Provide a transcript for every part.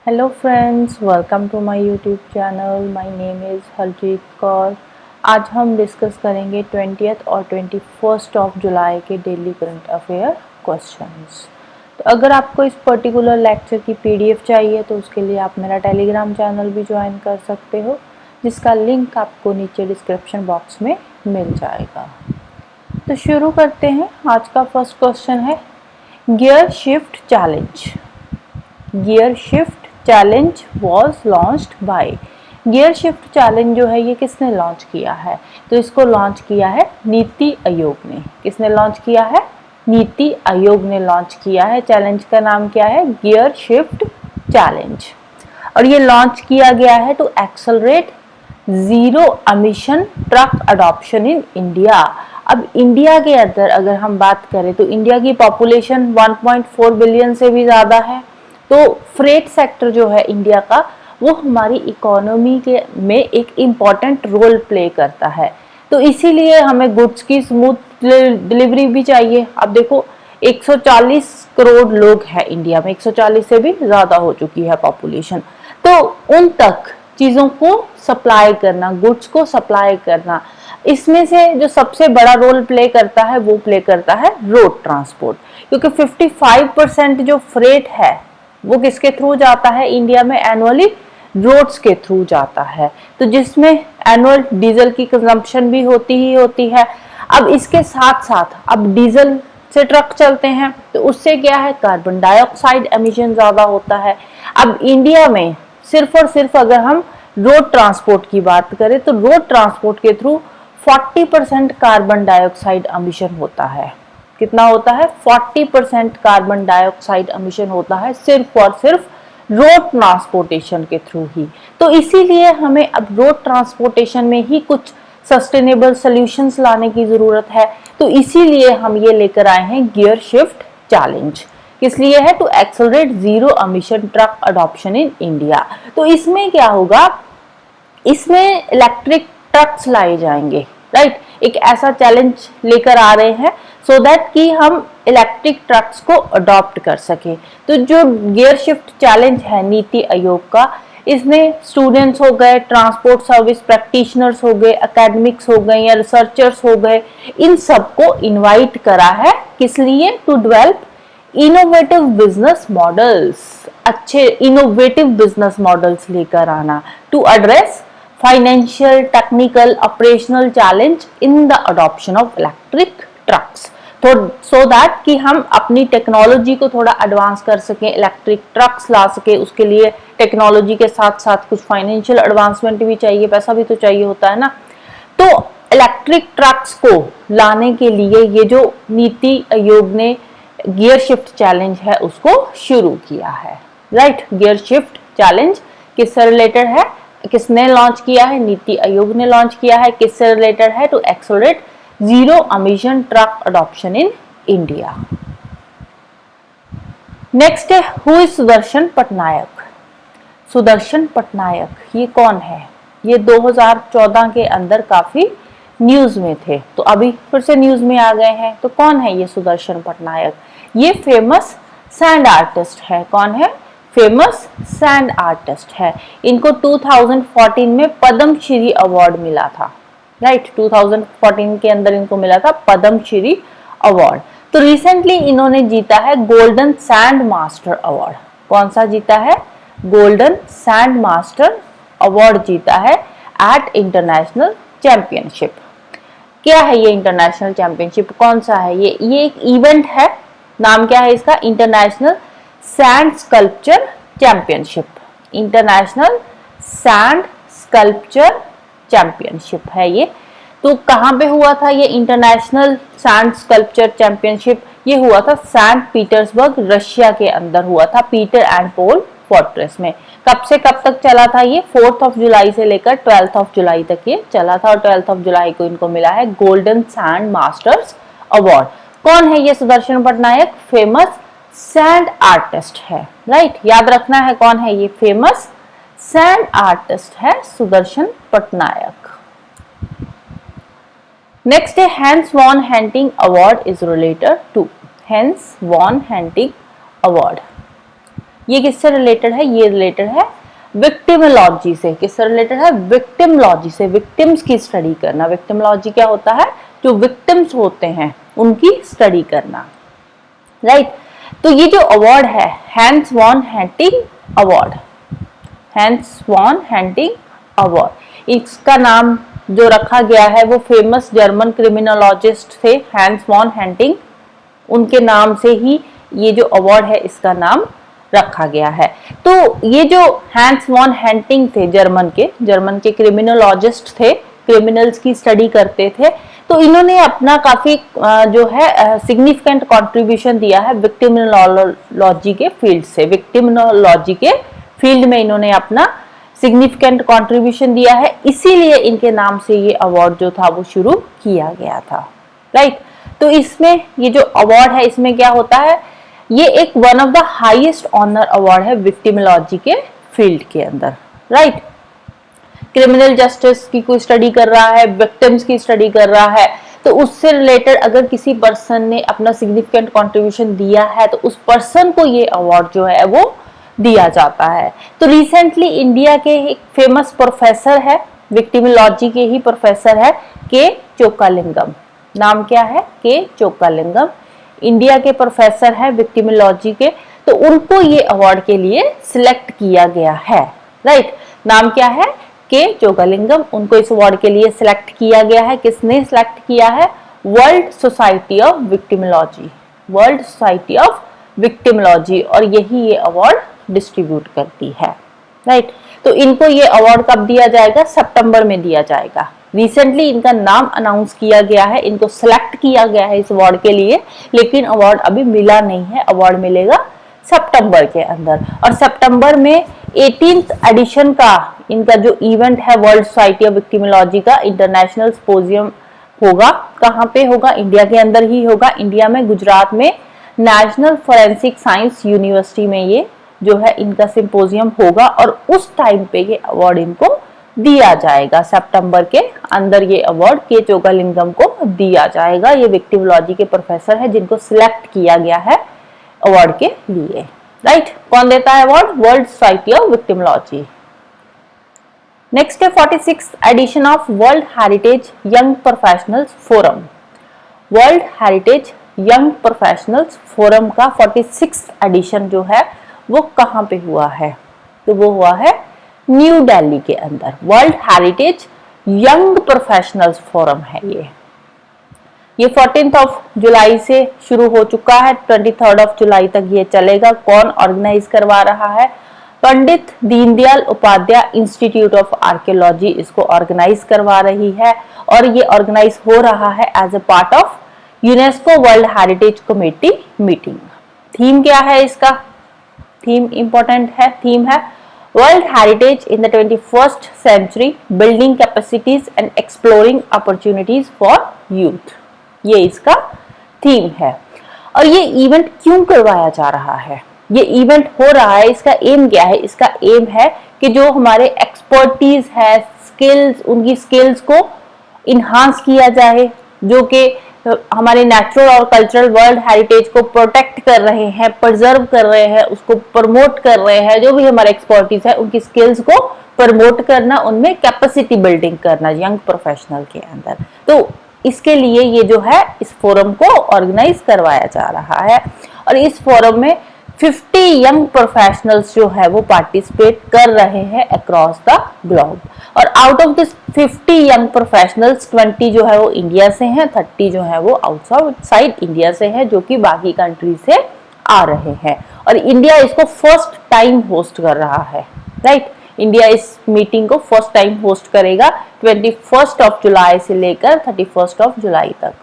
Hello friends, welcome to my YouTube channel. My name is Harjeet Kaur. आज हम discuss करेंगे 20th और 21st ऑफ जुलाई के डेली करंट अफेयर क्वेश्चंस। तो अगर आपको इस पर्टिकुलर लेक्चर की पीडीएफ चाहिए तो उसके लिए आप मेरा टेलीग्राम चैनल भी ज्वाइन कर सकते हो, जिसका लिंक आपको नीचे डिस्क्रिप्शन बॉक्स में मिल जाएगा। तो शुरू करते हैं। आज का फर्स्ट क्वेश्चन है gear shift challenge. Gear shift challenge was launched by. Gear shift challenge जो है ये किसने लॉन्च किया है? तो इसको लॉन्च किया है नीति आयोग ने। किसने लॉन्च किया है? नीति आयोग ने लॉन्च किया है। चैलेंज का नाम क्या है? Gear shift challenge. और ये लॉन्च किया गया है to accelerate zero emission truck adoption in India. अब इंडिया के अंदर अगर हम बात करें तो इंडिया की पॉपुलेशन 1.4 बिलियन से भी ज़्यादा है। तो फ्रेट सेक्टर जो है इंडिया का, वो हमारी इकोनॉमी के में एक इम्पॉर्टेंट रोल प्ले करता है। तो इसीलिए हमें गुड्स की स्मूथ डिलीवरी भी चाहिए। अब देखो 140 करोड़ लोग हैं इंडिया में, 140 से भी ज़्यादा हो चुकी है पॉपुलेशन। तो उन तक चीज़ों को सप्लाई करना, गुड्स को सप्लाई करना, इसमें से जो सबसे बड़ा रोल प्ले करता है वो प्ले करता है रोड ट्रांसपोर्ट। क्योंकि 55% जो फ्रेट है वो किसके थ्रू जाता है इंडिया में? एनुअली रोड्स के थ्रू जाता है। तो जिसमें एनुअल डीजल की कंजम्पशन भी होती ही होती है। अब इसके साथ साथ अब डीजल से ट्रक चलते हैं तो उससे क्या है? कार्बन डाइऑक्साइड एमिशन ज्यादा होता है। अब इंडिया में सिर्फ और सिर्फ अगर हम रोड ट्रांसपोर्ट की बात करें तो रोड ट्रांसपोर्ट के थ्रू 40% कार्बन डाइऑक्साइड एमिशन होता है। कितना होता है? 40% कार्बन डाइऑक्साइड एमिशन होता है सिर्फ और सिर्फ रोड ट्रांसपोर्टेशन के थ्रू ही। तो इसीलिए हमें अब रोड ट्रांसपोर्टेशन में ही कुछ सस्टेनेबल सॉल्यूशंस लाने की जरूरत है। तो इसीलिए हम ये लेकर आए हैं गियर शिफ्ट चैलेंज। किस लिए है? To accelerate zero emission truck adoption in India. तो इसमें क्या होगा? इसमें इलेक्ट्रिक ट्रक्स लाए जाएंगे, राइट। एक ऐसा चैलेंज लेकर आ रहे हैं सो दैट कि हम इलेक्ट्रिक ट्रक्स को अडॉप्ट कर सके। तो जो गियर शिफ्ट चैलेंज है नीति आयोग का, इसमें स्टूडेंट्स हो गए, ट्रांसपोर्ट सर्विस प्रैक्टिशनर्स हो गए, एकेडमिक्स हो गए या रिसर्चर्स हो गए, इन सबको इनवाइट करा है। किस लिए? To develop innovative business models. अच्छे इनोवेटिव बिजनेस मॉडल्स लेकर आना to address financial, technical, operational challenge in the adoption of electric trucks. तो सो दैट कि हम अपनी टेक्नोलॉजी को थोड़ा एडवांस कर सकें, इलेक्ट्रिक ट्रक्स ला सके। उसके लिए टेक्नोलॉजी के साथ साथ कुछ फाइनेंशियल एडवांसमेंट भी चाहिए, पैसा भी तो चाहिए होता है ना। तो इलेक्ट्रिक ट्रक्स को लाने के लिए ये जो नीति आयोग ने गियर शिफ्ट चैलेंज है उसको शुरू किया है, राइट। गियर शिफ्ट चैलेंज किससे रिलेटेड है? किसने लॉन्च किया है? नीति आयोग ने लॉन्च किया है। किससे रिलेटेड है? To accelerate zero emission truck adoption in India. Next है हु इज सुदर्शन पटनायक। सुदर्शन पटनायक ये कौन है? ये 2014 के अंदर काफी न्यूज में थे, तो अभी फिर से न्यूज में आ गए हैं। तो कौन है ये सुदर्शन पटनायक? ये फेमस सैंड आर्टिस्ट है। कौन है? फेमस सैंड आर्टिस्ट है। इनको 2014 में पद्म श्री अवार्ड मिला था, राइट। 2014 के अंदर इनको मिला था पद्म श्री अवार्ड। तो रिसेंटली इन्होंने जीता है गोल्डन सैंड मास्टर अवार्ड। कौन सा जीता है? गोल्डन सैंड मास्टर अवार्ड जीता है एट इंटरनेशनल चैंपियनशिप। क्या है ये इंटरनेशनल चैंपियनशिप? कौन सा है ये एक इवेंट है। नाम क्या है इसका? International sand sculpture championship. International sand sculpture championship है ये। तो कहाँ पे हुआ था ये इंटरनेशनल सैंड स्कल्पचर चैंपियनशिप? ये हुआ था सैंट पीटर्सबर्ग, रशिया के अंदर हुआ था, पीटर एंड पॉल फोर्ट्रेस में। कब से कब तक चला था ये? 4 जुलाई से लेकर 12 जुलाई तक ये चला था। और 12 जुलाई को इनको मिला है गोल्डन सैंड मास्टर्स अवार्ड। कौन है ये Sudarshan Patnaik? Famous sand artist है, राइट। याद रखना है कौन है ये? फेमस सैंड आर्टिस्ट है सुदर्शन पटनायक। नेक्स्ट है Hans von Hentig award is related to. Hans von Hentig award ये किससे रिलेटेड है? ये रिलेटेड है विक्टिमोलॉजी से। किससे रिलेटेड है? विक्टिमोलॉजी से। विक्टिम्स की स्टडी करना। विक्टिमोलॉजी क्या होता है? जो विक्टिम्स होते हैं उनकी स्टडी करना, राइट। तो ये जो अवार्ड है Hans von Hentig award, Hans von Hentig award, इसका नाम जो रखा गया है वो फेमस जर्मन क्रिमिनोलॉजिस्ट थे हैंस वॉन हैंटिंग, उनके नाम से ही ये जो अवार्ड है इसका नाम रखा गया है। तो ये जो हैंस वॉन हैंटिंग थे जर्मन के क्रिमिनोलॉजिस्ट थे, क्रिमिनल्स की स्टडी करते थे। तो इन्होंने अपना काफी जो है सिग्निफिकेंट कंट्रीब्यूशन दिया है विक्टिमोलॉजी के फील्ड से। विक्टिमोलॉजी के फील्ड में इन्होंने अपना सिग्निफिकेंट कंट्रीब्यूशन दिया है, इसीलिए इनके नाम से ये अवार्ड जो था वो शुरू किया गया था, राइट। तो इसमें ये जो अवार्ड है इसमें क्या होता है? ये एक one of the highest honour award है विक्टिमोलॉजी के फील्ड के अंदर, राइट। क्रिमिनल जस्टिस की कोई स्टडी कर रहा है, विक्टिम्स की स्टडी कर रहा है, तो उससे रिलेटेड अगर किसी पर्सन ने अपना सिग्निफिकेंट कंट्रीब्यूशन दिया है तो उस पर्सन को ये अवार्ड जो है वो दिया जाता है। तो रिसेंटली इंडिया के एक फेमस प्रोफेसर है, विक्टिमोलॉजी के ही प्रोफेसर है, के चोक्कालिंगम। नाम क्या है? के चोक्कालिंगम। इंडिया के प्रोफेसर है विक्टिमोलॉजी के, तो उनको ये अवार्ड के लिए सिलेक्ट किया गया है, राइट। नाम क्या है? के चोक्कालिंगम। उनको इस अवार्ड के लिए सिलेक्ट किया गया है। किसने सिलेक्ट किया है? World society of victimology, world society of victimology, और यही ये अवार्ड डिस्ट्रीब्यूट करती है, राइट। तो इनको ये अवार्ड कब दिया जाएगा? सितंबर में दिया जाएगा। रिसेंटली इनका नाम अनाउंस किया गया है, इनको सिलेक्ट किया गया है इस अवार्ड के लिए, लेकिन अवार्ड अभी मिला नहीं है। अवार्ड मिलेगा सितंबर के अंदर। और सितंबर में 18th एडिशन का इनका जो इवेंट है वर्ल्ड सोसाइटी ऑफ विक्टिमोलॉजी का इंटरनेशनल सिंपोजियम होगा। कहाँ पे होगा? इंडिया के अंदर ही होगा। इंडिया में गुजरात में नेशनल फोरेंसिक साइंस यूनिवर्सिटी में ये जो है इनका सिंपोजियम होगा, और उस टाइम पे ये अवार्ड इनको दिया जाएगा। सितंबर के अंदर ये अवार्ड के चोक्कालिंगम को दिया जाएगा। ये विक्टिमोलॉजी के प्रोफेसर है जिनको सिलेक्ट किया गया है अवार्ड के लिए, राइट। कौन देता है award? World society of victimology. Next है 46th edition of world heritage young professionals forum. World heritage young professionals forum का 46th एडिशन जो है वो कहाँ पे हुआ है? तो वो हुआ है न्यू दिल्ली के अंदर। World heritage young professionals forum है ये 14th ऑफ जुलाई से शुरू हो चुका है, 23rd ऑफ जुलाई तक ये चलेगा। कौन ऑर्गेनाइज करवा रहा है? Pandit Deendayal Upadhyay institute of archaeology इसको ऑर्गेनाइज करवा रही है, और ये ऑर्गेनाइज हो रहा है as a part of UNESCO world heritage committee meeting. Theme क्या है इसका? थीम इंपॉर्टेंट है। थीम है world heritage in the 21st century, building capacities and exploring opportunities for youth. ये इसका थीम है। और ये इवेंट क्यों करवाया जा रहा है? ये इवेंट हो रहा है, इसका एम क्या है? इसका एम है कि जो हमारे एक्सपर्टीज है, स्किल्स, उनकी स्किल्स को इन्हांस किया जाए, जो कि हमारे नेचुरल और कल्चरल वर्ल्ड हेरिटेज को प्रोटेक्ट कर रहे हैं, प्रिजर्व कर रहे हैं, उसको प्रमोट कर रहे हैं। जो भी हमारे एक्सपर्टीज है उनकी स्किल्स को प्रमोट करना, उनमें कैपेसिटी बिल्डिंग करना यंग प्रोफेशनल के अंदर। तो इसके लिए ये जो है इस फोरम को ऑर्गेनाइज करवाया जा रहा है, और इस फोरम में 50 यंग प्रोफेशनल्स जो है वो पार्टिसिपेट कर रहे हैं अक्रॉस द ग्लोब। और out of this 50 young professionals 20 जो है वो इंडिया से हैं, 30 जो है वो आउटसाइड इंडिया से है, जो कि बाकी कंट्री से आ रहे हैं। और इंडिया इसको फर्स्ट टाइम होस्ट कर रहा है, राइट। इंडिया इस मीटिंग को फर्स्ट टाइम होस्ट करेगा 21st ऑफ जुलाई से लेकर 31st ऑफ जुलाई तक।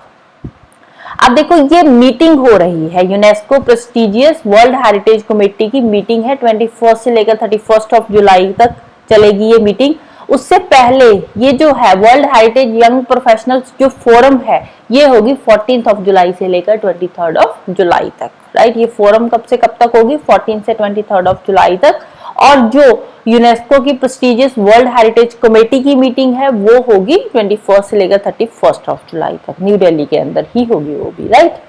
अब देखो ये मीटिंग हो रही है, UNESCO prestigious world heritage committee की मीटिंग है, 21st से लेकर 31st ऑफ जुलाई तक चलेगी ये मीटिंग। उससे पहले ये जो है वर्ल्ड हेरिटेज यंग प्रोफेशनल्स जो फोरम है ये होगी 14th ऑफ जुलाई से लेकर 23rd ऑफ जुलाई तक, राइट। ये फोरम कब से कब तक होगी? 14 से 23rd ऑफ जुलाई तक। और जो यूनेस्को की प्रेस्टिजियस वर्ल्ड हेरिटेज कमेटी की मीटिंग है वो होगी 21st से लेकर 31st ऑफ जुलाई तक, न्यू दिल्ली के अंदर ही होगी वो भी, राइट।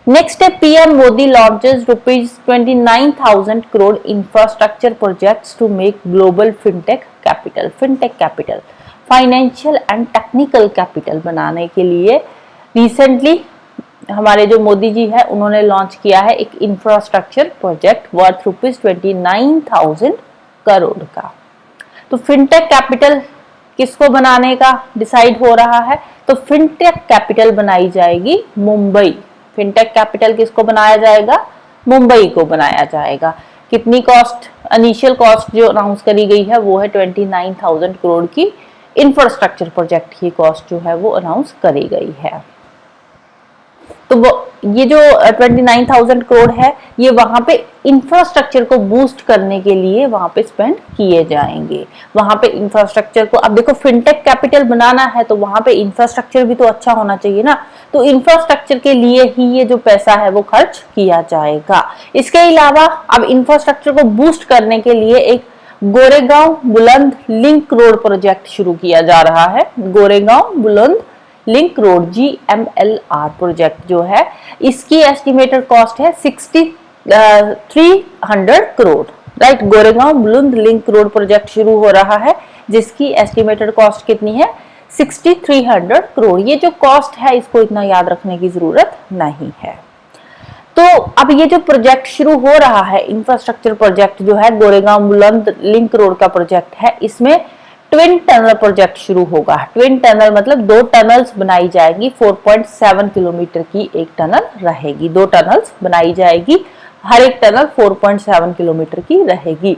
नेक्स्ट है PM Modi launches ₹29,000 crore infrastructure projects to make global fintech capital financial and technical capital बनाने के लिए रिसेंटली हमारे जो मोदी जी है उन्होंने लॉन्च किया है एक इंफ्रास्ट्रक्चर प्रोजेक्ट वर्थ ₹29,000 करोड़ का। तो फिनटेक कैपिटल किसको बनाने का डिसाइड हो रहा है? तो फिनटेक कैपिटल बनाई जाएगी मुंबई। फिनटेक कैपिटल किसको बनाया जाएगा? मुंबई को बनाया जाएगा। कितनी कॉस्ट, इनिशियल कॉस्ट जो अनाउंस करी गई है वो है 29,000 करोड़ की। इंफ्रास्ट्रक्चर प्रोजेक्ट की कॉस्ट जो है वो अनाउंस करी गई है। तो वो ये जो 29,000 करोड़ है ये वहां पे इंफ्रास्ट्रक्चर को बूस्ट करने के लिए वहां पे स्पेंड किए जाएंगे। वहां पे इंफ्रास्ट्रक्चर को, अब देखो फिनटेक कैपिटल बनाना है तो वहां पे इंफ्रास्ट्रक्चर भी तो अच्छा होना चाहिए ना, तो इंफ्रास्ट्रक्चर के लिए ही ये जो पैसा है वो खर्च किया जाएगा। इसके अलावा अब इंफ्रास्ट्रक्चर को बूस्ट करने के लिए एक गोरेगांव बुलंद लिंक रोड प्रोजेक्ट शुरू किया जा रहा है। गोरेगांव बुलंद लिंक रोड GMLR प्रोजेक्ट जो है इसकी एस्टिमेटेड कॉस्ट है 300 करोड़। राइट, गोरेगांव बुलंद लिंक रोड प्रोजेक्ट शुरू हो रहा है जिसकी एस्टिमेटेड कॉस्ट कितनी है? 6300 करोड़। ये जो कॉस्ट है इसको इतना याद रखने की जरूरत नहीं है। तो अब ये जो प्रोजेक्ट शुरू हो रहा है इंफ्रास्ट्रक्चर प्रोजेक्ट जो है गोरेगांव बुलंद लिंक रोड का प्रोजेक्ट है, इसमें ट्विन टनल प्रोजेक्ट शुरू होगा। ट्विन टनल मतलब दो टनल्स बनाई जाएगी, 4.7 किलोमीटर की एक टनल रहेगी। दो टनल्स बनाई जाएगी, हर एक टनल 4.7 किलोमीटर की रहेगी।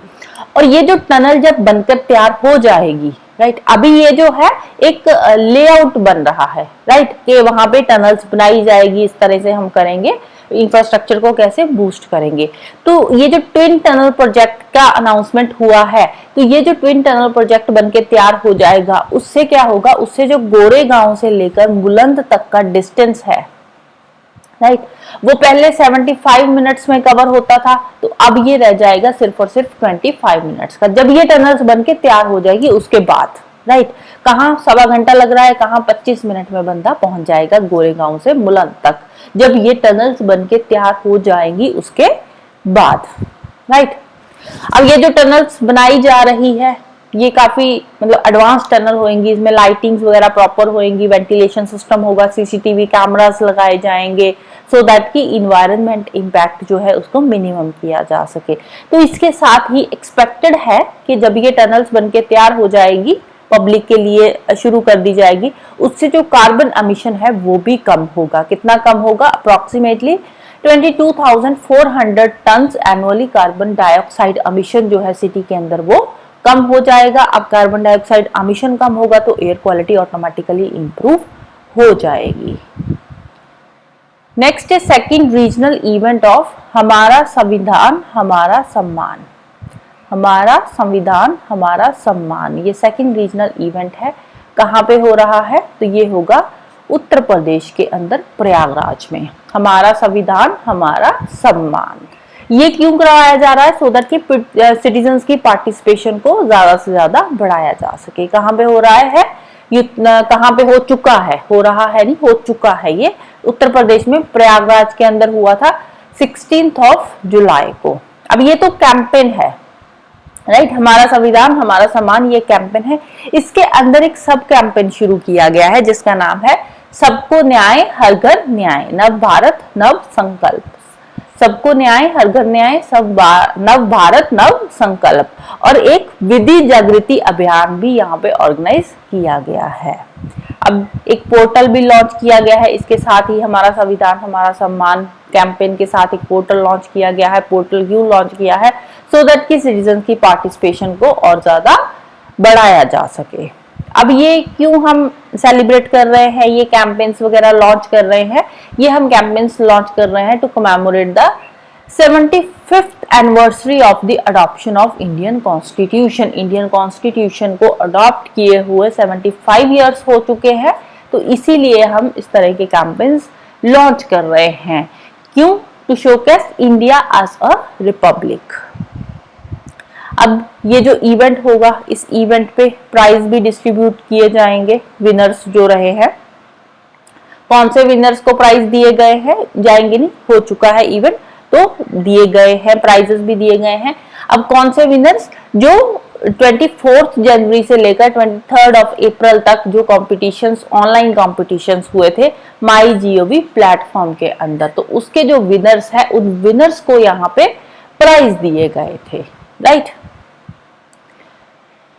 और ये जो टनल जब बनकर तैयार हो जाएगी, राइट, अभी ये जो है एक लेआउट बन रहा है, राइट, कि वहां पे टनल्स बनाई जाएगी, इस तरह से हम करेंगे, इंफ्रास्ट्रक्चर को कैसे बूस्ट करेंगे। तो ये जो ट्विन टनल प्रोजेक्ट का अनाउंसमेंट हुआ है, तो ये जो ट्विन टनल प्रोजेक्ट बनके तैयार हो जाएगा उससे क्या होगा? उससे जो गोरेगांव से लेकर बुलंद तक का डिस्टेंस है, राइट, वो पहले 75 मिनट्स में कवर होता था, तो अब ये रह जाएगा सिर्फ और सिर्फ 25 मिनट्स का। जब ये टनल्स बनके तैयार हो जाएगी उसके बाद, राइट, कहाँ 1.25 घंटा लग रहा है, कहाँ 25 मिनट में बंदा पहुंच जाएगा गोरेगांव से बुलंद तक, जब ये टनल्स बनके तैयार हो जाएंगी उसके बाद, राइट। अब ये जो टनल्स बनाई जा रही है ये काफी मतलब एडवांस टनल होंगी, इसमें लाइटिंग्स वगैरह प्रॉपर होंगी, वेंटिलेशन सिस्टम होगा, सीसीटीवी कैमरास लगाए जाएंगे सो दैट कि इन्वायरमेंट इम्पैक्ट जो है उसको मिनिमम किया जा सके। तो इसके साथ ही एक्सपेक्टेड है कि जब ये टनल्स बनके तैयार हो जाएगी, पब्लिक के लिए शुरू कर दी जाएगी, उससे जो कार्बन एमिशन है वो भी कम होगा। कितना कम होगा? Approximately 22,400 tonne annually carbon dioxide emission जो है सिटी के अंदर वो कम हो जाएगा। अब कार्बन डाइऑक्साइड एमिशन कम होगा तो एयर क्वालिटी ऑटोमेटिकली इंप्रूव हो जाएगी। नेक्स्ट है सेकंड रीजनल इवेंट ऑफ हमारा संविधान हमारा सम्मान। हमारा संविधान हमारा सम्मान, ये सेकंड रीजनल इवेंट है। कहाँ पे हो रहा है? तो ये होगा उत्तर प्रदेश के अंदर प्रयागराज में। हमारा संविधान हमारा सम्मान, ये क्यों करवाया जा रहा है? सो दैट कि सिटीजन्स की पार्टिसिपेशन को ज्यादा से ज्यादा बढ़ाया जा सके। कहाँ पे हो रहा है? कहाँ पे हो चुका है? हो रहा है नहीं, हो चुका है। ये उत्तर प्रदेश में प्रयागराज के अंदर हुआ था 16 जुलाई को। अब ये तो कैंपेन है, राइट, हमारा संविधान हमारा सम्मान, ये कैंपेन है। इसके अंदर एक सब कैंपेन शुरू किया गया है जिसका नाम है सबको न्याय हर घर न्याय, नव भारत नव संकल्प। सबको न्याय हर घर न्याय, सब नव भारत नव संकल्प। और एक विधि जागृति अभियान भी यहाँ पे ऑर्गेनाइज किया गया है। अब एक पोर्टल भी लॉन्च किया गया है इसके साथ ही, हमारा संविधान हमारा सम्मान कैंपेन के साथ एक पोर्टल लॉन्च किया गया है। पोर्टल क्यों लॉन्च किया है? सो दैट कि सिटीजन की पार्टिसिपेशन को और ज्यादा बढ़ाया जा सके। अब ये क्यों हम सेलिब्रेट कर रहे हैं, ये कैंपेन्स वगैरह लॉन्च कर रहे हैं? ये हम कैंपेन्स लॉन्च कर रहे हैं to commemorate the 75th anniversary of the adoption of Indian constitution. Indian constitution को अडॉप्ट किए हुए 75 ईयर्स हो चुके हैं, तो इसीलिए हम इस तरह के कैंपेन्स लॉन्च कर रहे हैं। क्यों? To showcase India as a republic. अब ये जो इवेंट होगा, इस इवेंट पे प्राइज भी डिस्ट्रीब्यूट किए जाएंगे, विनर्स जो रहे हैं। कौन से विनर्स को प्राइज दिए गए हैं, जाएंगे नहीं, हो चुका है इवेंट, तो दिए गए हैं, प्राइजेस भी दिए गए हैं। अब कौन से विनर्स, जो 24 जनवरी से लेकर 23 अप्रैल तक जो कॉम्पिटिशन्स, ऑनलाइन कॉम्पिटिशन्स हुए थे माई जीओवी प्लेटफॉर्म के अंदर, तो उसके जो विनर्स है उन विनर्स को यहाँ पे प्राइज दिए गए थे, right.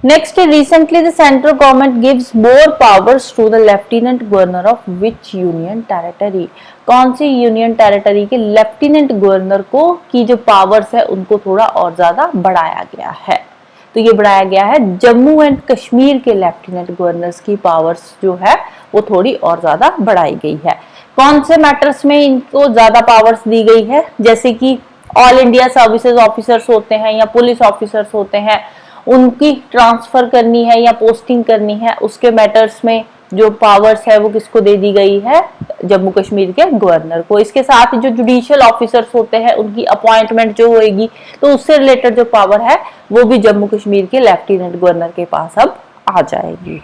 Next, recently the central government gives more powers to the lieutenant governor of which union territory. कौन सी यूनियन टेरिटरी के लेफ्टिनेंट गवर्नर को की जो पावर्स है उनको थोड़ा और ज्यादा बढ़ाया गया है, तो ये बढ़ाया गया है जम्मू एंड कश्मीर के लेफ्टिनेंट गवर्नर्स की पावर्स जो है वो थोड़ी और ज्यादा बढ़ाई गई है। कौन से मैटर्स में इनको ज्यादा पावर्स दी गई है, जैसे कि ऑल इंडिया सर्विसेज ऑफिसर्स होते हैं या पुलिस ऑफिसर्स होते हैं, उनकी ट्रांसफर करनी है या पोस्टिंग करनी है, उसके मैटर्स में जो पावर्स है वो किसको दे दी गई है, जम्मू कश्मीर के गवर्नर को। इसके साथ जो जुडिशियल ऑफिसर्स होते हैं उनकी अपॉइंटमेंट जो होगी, तो उससे रिलेटेड जो पावर है वो भी जम्मू कश्मीर के लेफ्टिनेंट गवर्नर के पास अब आ जाएगी।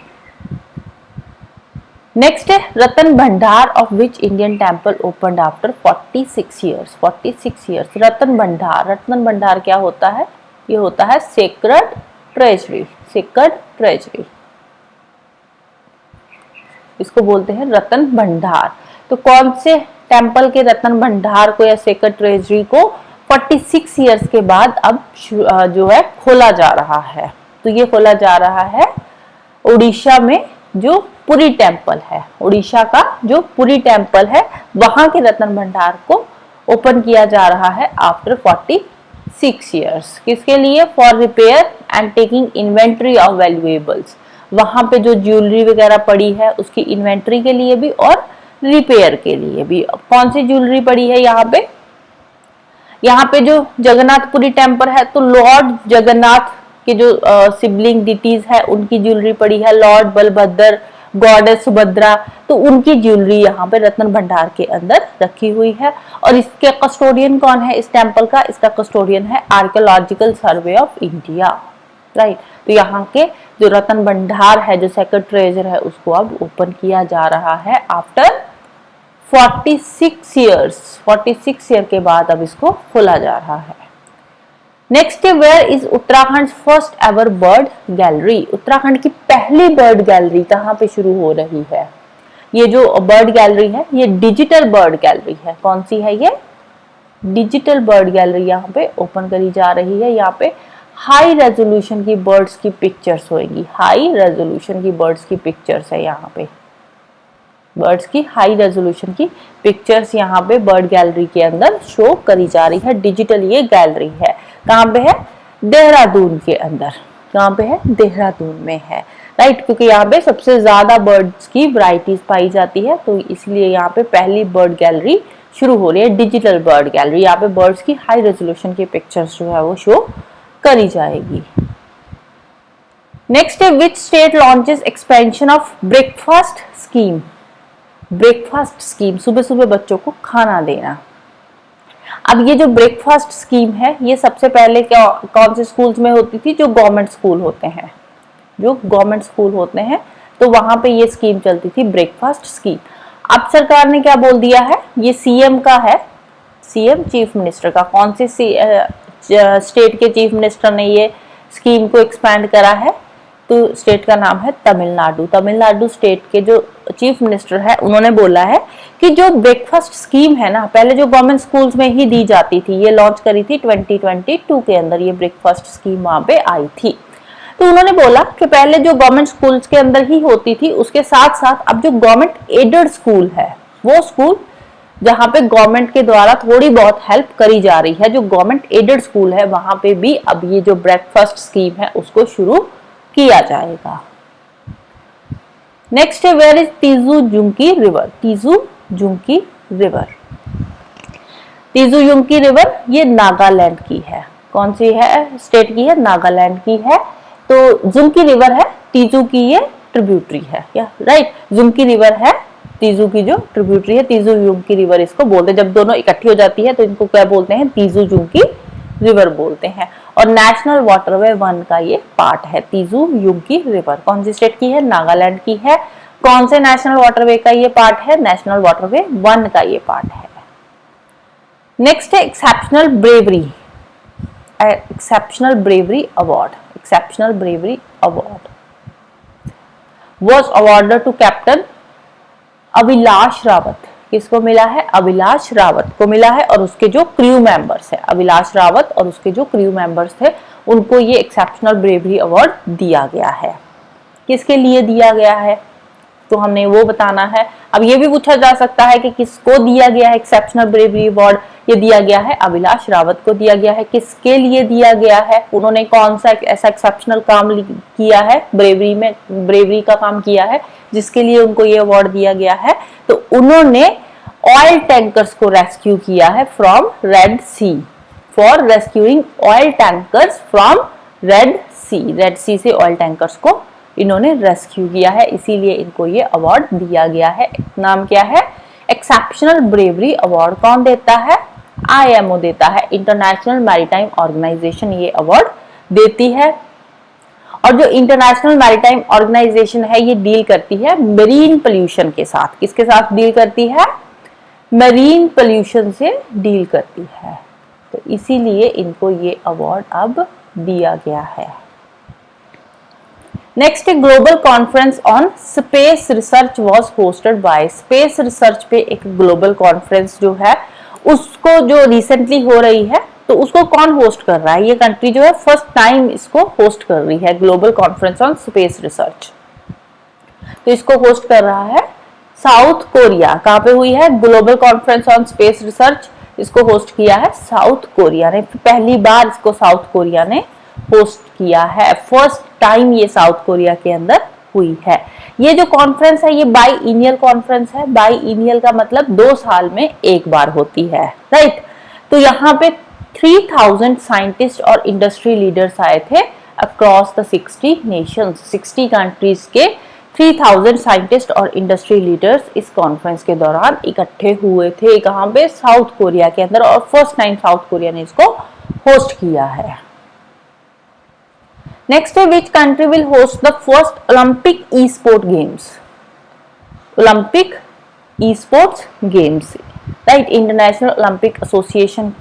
नेक्स्ट है Ratna Bhandar of which Indian temple opened after 46 years. 46 years Ratna Bhandar, Ratna भंडार क्या होता है, ये होता है सेक्रेड ट्रेजरी, सेक्रेड ट्रेजरी, इसको बोलते हैं रतन भंडार। तो कौन से टेम्पल के रतन भंडार को या सेक्रेड ट्रेजरी को 46 इयर्स के बाद अब जो है खोला जा रहा है, तो ये खोला जा रहा है उड़ीसा में जो पुरी टेम्पल है, उड़ीसा का जो पुरी टेम्पल है वहां के रतन भंडार को ओपन किया जा रहा है आफ्टर 46 इयर्स। किसके लिए, for repair and taking inventory of valuables, वहां पे जो ज्वेलरी वगैरह पड़ी है उसकी इन्वेंट्री के लिए भी और रिपेयर के लिए भी। कौन सी ज्वेलरी पड़ी है यहाँ पे, यहाँ पे जो जगन्नाथपुरी टेम्पल है तो लॉर्ड जगन्नाथ के जो सिबलिंग डिटीज है उनकी ज्वेलरी पड़ी है, लॉर्ड बलभद्र, गॉडेस सुभद्रा, तो उनकी ज्वेलरी यहाँ पे रत्न भंडार के अंदर रखी हुई है। और इसके कस्टोडियन कौन है इस टेम्पल का, इसका कस्टोडियन है archaeological survey of India, right. तो यहाँ के जो रत्न भंडार है, जो सेक्रेड ट्रेजर है, उसको अब ओपन किया जा रहा है आफ्टर 46 इयर्स, 46 ईयर के बाद अब इसको खोला जा रहा है। Next, where is Uttarakhand first ever bird gallery. Uttarakhand की पहली बर्ड गैलरी कहाँ पे शुरू हो रही है, ये जो बर्ड गैलरी है ये डिजिटल बर्ड गैलरी है। कौन सी है ये, डिजिटल बर्ड गैलरी यहाँ पे ओपन करी जा रही है। यहाँ पे हाई रेजोल्यूशन की बर्ड्स की पिक्चर्स होगी, हाई रेजोल्यूशन की बर्ड्स की पिक्चर्स है, यहाँ पे बर्ड्स की हाई रेजोल्यूशन की पिक्चर्स यहाँ पे बर्ड गैलरी के अंदर शो करी जा रही है। डिजिटल ये गैलरी है, कहाँ पे है, देहरादून के अंदर, कहाँ पे है, देहरादून में है, राइट। क्योंकि यहाँ पे सबसे ज्यादा बर्ड्स की वैरायटीज पाई जाती है, तो इसलिए यहाँ पे पहली बर्ड गैलरी शुरू हो रही है, डिजिटल बर्ड गैलरी। यहाँ पे बर्ड्स की हाई रेजोल्यूशन की पिक्चर्स जो है वो शो करी जाएगी। नेक्स्ट है which state launches expansion of breakfast scheme. Breakfast scheme, सुबह सुबह बच्चों को खाना देना। अब ये जो ब्रेकफास्ट स्कीम है ये सबसे पहले क्या कौन से स्कूल्स में होती थी, जो गवर्नमेंट स्कूल होते हैं, जो गवर्नमेंट स्कूल होते हैं तो वहां पे ये स्कीम चलती थी, ब्रेकफास्ट स्कीम। अब सरकार ने क्या बोल दिया है, ये सीएम का है, सीएम चीफ मिनिस्टर का। कौन से स्टेट के चीफ मिनिस्टर ने ये स्कीम को एक्सपैंड करा है, तो स्टेट का नाम है तमिलनाडु। तमिलनाडु स्टेट के जो चीफ मिनिस्टर है उन्होंने बोला है कि जो ब्रेकफास्ट स्कीम है ना, पहले जो गवर्नमेंट स्कूल्स में ही दी जाती थी, ये लॉन्च करी थी 2022 के अंदर, ये ब्रेकफास्ट स्कीम वहां पे आई थी। तो उन्होंने बोला कि पहले जो गवर्नमेंट स्कूल्स के अंदर ही होती थी, उसके साथ साथ अब जो गवर्नमेंट एडेड स्कूल है, वो स्कूल जहाँ पे गवर्नमेंट के द्वारा थोड़ी बहुत हेल्प करी जा रही है, जो गवर्नमेंट एडेड स्कूल है वहां पे भी अब ये जो ब्रेकफास्ट स्कीम है उसको शुरू किया जाएगा। नेक्स्ट है where is Tizu Zunki river. Tizu Zunki river, Tizu Zunki river ये नागालैंड की है। कौन सी है स्टेट की है, नागालैंड की है। तो जुंकी रिवर है, तीजू की ये ट्रिब्यूटरी है, या राइट। जुंकी रिवर है तीजू की जो ट्रिब्यूटरी है, तीजू जुंकी रिवर इसको बोलते हैं। जब दोनों इकट्ठी हो जाती है तो इनको क्या बोलते हैं, तीजू जुंकी रिवर बोलते हैं। और नेशनल वाटरवे 1 का ये पार्ट है तीजू युंकी रिवर। कौन सी स्टेट की है, नागालैंड की है। कौन से नेशनल वाटरवे का ये पार्ट है? नेशनल वाटरवे 1 का ये पार्ट है। नेक्स्ट है exceptional bravery, exceptional bravery award. Exceptional bravery award was awarded to captain Abhilash Rawat. किसको मिला है? अभिलाष रावत को मिला है, और उसके जो क्रू मेंबर्स है, अभिलाष रावत और उसके जो क्रू मेंबर्स थे उनको ये एक्सेप्शनल ब्रेवरी अवार्ड दिया गया है। किसके लिए दिया गया है तो हमने वो बताना है। अब ये भी पूछा जा सकता है कि किसको दिया गया है एक्सेप्शनल ब्रेवरी अवार्ड? ये दिया गया है अभिलाष रावत को दिया गया है। किसके लिए दिया गया है? उन्होंने कौन सा ऐसा एक्सेप्शनल काम किया है, ब्रेवरी में ब्रेवरी का काम किया है जिसके लिए उनको ये अवार्ड दिया गया है? तो उन्होंने ऑयल टैंकर्स को रेस्क्यू किया है from Red Sea, for rescuing oil tankers from Red Sea. Red Sea से ऑयल टैंकर्स को इन्होंने रेस्क्यू किया है, इसीलिए इनको ये अवार्ड दिया गया है। नाम क्या है? Exceptional bravery award. कौन देता है? IMO देता है, इंटरनेशनल मैरीटाइम ऑर्गेनाइजेशन ये अवार्ड देती है। और जो इंटरनेशनल मैरीटाइम ऑर्गेनाइजेशन है ये डील करती है मरीन पोल्यूशन के साथ। किसके साथ डील करती है? मरीन पोल्यूशन से डील करती है, तो इसीलिए इनको ये अवार्ड अब दिया गया है। Next global conference on space research was hosted by. Space research पे एक ग्लोबल कॉन्फ्रेंस जो है उसको जो रिसेंटली हो रही है तो उसको कौन होस्ट कर रहा है? ये कंट्री जो है फर्स्ट टाइम इसको होस्ट कर रही है, global conference on space research. तो इसको होस्ट कर रहा है साउथ कोरिया। कहाँ पे हुई है? Global conference on space research इसको होस्ट किया है साउथ कोरिया ने। पहली बार इसको साउथ कोरिया ने होस्ट किया है, फर्स्ट टाइम ये साउथ कोरिया के अंदर हुई है। ये जो कॉन्फ्रेंस है ये बाई इनियल कॉन्फ्रेंस है। बाई इनियल का मतलब 2 साल में एक बार होती है, राइट। तो यहाँ पे 3000 साइंटिस्ट और इंडस्ट्री लीडर्स आए थे अक्रॉस द 60 नेशंस। 60 कंट्रीज के 3000 साइंटिस्ट और इंडस्ट्री लीडर्स इस कॉन्फ्रेंस के दौरान इकट्ठे हुए थे। कहाँ पे? साउथ कोरिया के अंदर, और फर्स्ट टाइम साउथ कोरिया ने इसको होस्ट किया है। नेक्स्ट है which country will host the first Olympic E sport games. Olympic e sports games, right. International Olympic association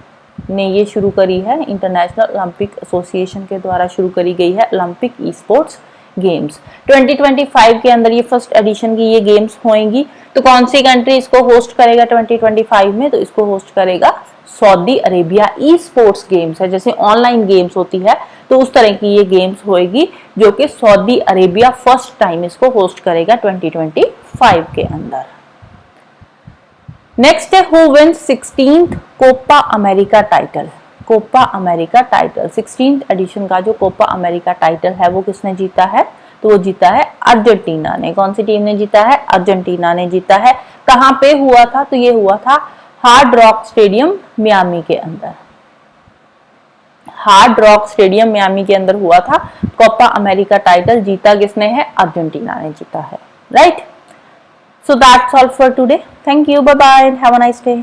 ने ये शुरू करी है, इंटरनेशनल ओलंपिक एसोसिएशन के द्वारा शुरू करी गई है ओलंपिक ई स्पोर्ट्स गेम्स। 2025 के अंदर ये फर्स्ट एडिशन की ये गेम्स होंगी। तो कौन सी कंट्री इसको होस्ट करेगा 2025 में? तो इसको होस्ट करेगा Saudi Arabia. E sports games है, जैसे ऑनलाइन गेम्स होती है तो उस तरह की ये गेम्स होएगी जो कि सऊदी अरेबिया फर्स्ट टाइम इसको होस्ट करेगा 2025 के अंदर। नेक्स्ट है who wins 16th Copa America title. Copa America title 16th edition का जो कोपा अमेरिका टाइटल है वो किसने जीता है? तो वो जीता है अर्जेंटीना ने। कौन सी टीम ने जीता है? अर्जेंटीना ने जीता है। कहाँ पे हुआ था? तो ये हुआ था हार्ड रॉक स्टेडियम मियामी के अंदर। हार्ड रॉक स्टेडियम मियामी के अंदर हुआ था। कोपा अमेरिका टाइटल जीता किसने है? अर्जेंटीना ने जीता है, right. So that's all for today. Thank you. Bye bye and have a nice day.